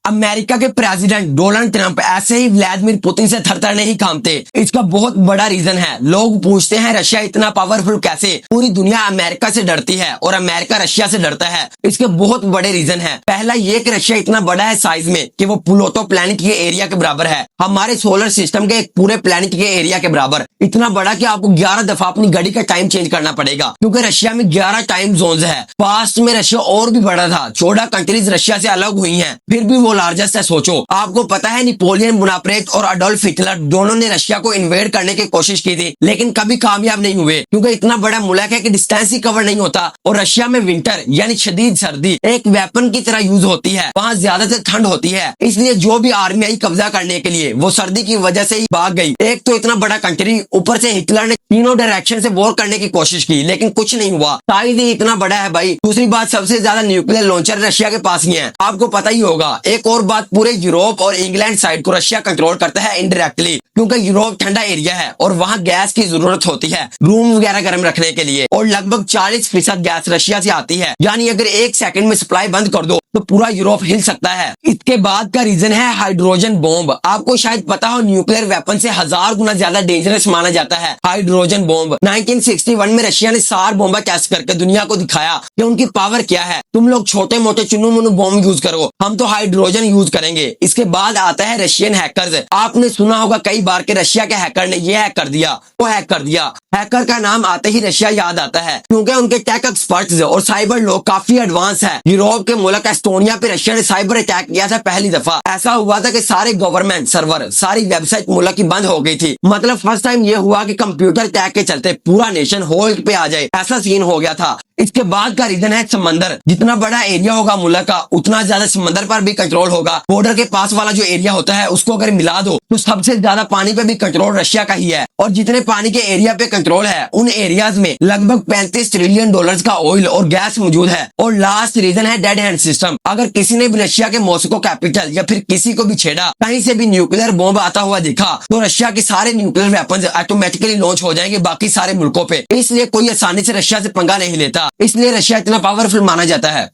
America के president Donald Trump ऐसे ही Vladimir Putin से थरथर नहीं कांपते। इसका बहुत बड़ा रीजन है। लोग पूछते हैं रशिया इतना पावरफुल कैसे? पूरी दुनिया अमेरिका से डरती है और अमेरिका रशिया से डरता है। इसके बहुत बड़े रीजन है। पहला ये कि रशिया इतना बड़ा है साइज में कि वो प्लूटो प्लैनेट के एरिया के बराबर है, हमारे सोलर सिस्टम के एक पूरे प्लैनेट के एरिया के बराबर। इतना बड़ा कि आपको 11 दफा अपनी घड़ी का टाइम चेंज करना पड़ेगा, क्योंकि रशिया में 11 टाइम जोन्स है। पास्ट में रशिया और भी बड़ा था, 14 कंट्रीज रशिया से अलग हुई हैं, फिर भी वो लार्जेस्ट है। सोचो, आपको पता है नेपोलियन बोनापार्ट और अडोल्फ हिटलर दोनों ने रशिया को इन्वेड करने की कोशिश की थी, लेकिन कभी कामयाब नहीं हुए, क्योंकि इतना बड़ा मुल्क है कि डिस्टेंस ही कवर नहीं होता। और रशिया में विंटर यानी शदीद सर्दी एक वेपन की तरह यूज होती है। वहाँ ज्यादातर ठंड होती है, इसलिए जो भी आर्मी आई कब्जा करने के लिए वो सर्दी की वजह से ही भाग गई। एक तो इतना बड़ा कंट्री, ऊपर से हिटलर ने तीनों डायरेक्शन से वॉर करने की कोशिश की, लेकिन कुछ नहीं हुआ। साइज ही इतना बड़ा है भाई। दूसरी बात, सबसे ज्यादा न्यूक्लियर लॉन्चर रशिया के पास ही है, आपको पता ही होगा। एक और बात, पूरे यूरोप और इंग्लैंड साइड को रशिया कंट्रोल करता है इनडायरेक्टली, क्योंकि यूरोप ठंडा एरिया है और वहाँ गैस की जरूरत होती है रूम वगैरह गर्म रखने के लिए, और लगभग 40% गैस रशिया से आती है। यानी अगर एक सेकंड में सप्लाई बंद कर दो तो पूरा यूरोप हिल सकता है। इसके बाद का रीजन है हाइड्रोजन बॉम्ब। आपको शायद पता हो, न्यूक्लियर वेपन से 1000 गुना ज्यादा डेंजरस माना जाता है हाइड्रोजन बॉम्ब। 1961 में रशिया ने सार बॉम्बा टेस्ट करके दुनिया को दिखाया कि उनकी पावर क्या है। तुम लोग छोटे मोटे चुनु मुनु बॉम्ब यूज करो, हम तो हाइड्रोजन यूज करेंगे। इसके बाद आता है रशियन हैकर्स। आपने सुना होगा कई बार कि रशिया के हैकर ने ये हैक कर दिया, वो हैक कर दिया। हैकर का नाम आते ही रशिया याद आता है, क्योंकि उनके टेक एक्सपर्ट्स और साइबर लोग काफी एडवांस है। यूरोप के मुल्क एस्टोनिया पे रशिया ने साइबर अटैक किया था पहली दफा। ऐसा हुआ था कि सारे गवर्नमेंट सर्वर, सारी वेबसाइट मुल्क की बंद हो गई थी। मतलब फर्स्ट टाइम ये हुआ कि कंप्यूटर अटैक के चलते पूरा नेशन होल्ड पे आ जाए, ऐसा सीन हो गया था। इसके बाद का रीजन है समंदर। जितना बड़ा एरिया होगा मुल्क का, उतना ज्यादा समंदर पर भी कंट्रोल होगा। बॉर्डर के पास वाला जो एरिया होता है उसको अगर मिला दो तो सबसे ज्यादा पानी पे भी कंट्रोल रशिया का ही है। और जितने पानी के एरिया पे कंट्रोल है, उन एरियाज में लगभग $35 ट्रिलियन का ऑयल और गैस मौजूद है। और लास्ट रीजन है डेड हैंड सिस्टम। अगर किसी ने भी रशिया के मॉस्को कैपिटल या फिर किसी को भी छेड़ा, कहीं से भी न्यूक्लियर बॉम्ब आता हुआ दिखा, तो रशिया के सारे न्यूक्लियर वेपन्स ऑटोमेटिकली लॉन्च हो जाएंगे बाकी सारे मुल्कों पे। इसलिए कोई आसानी से रशिया से पंगा नहीं लेता, इसलिए रशिया इतना पावरफुल माना जाता है।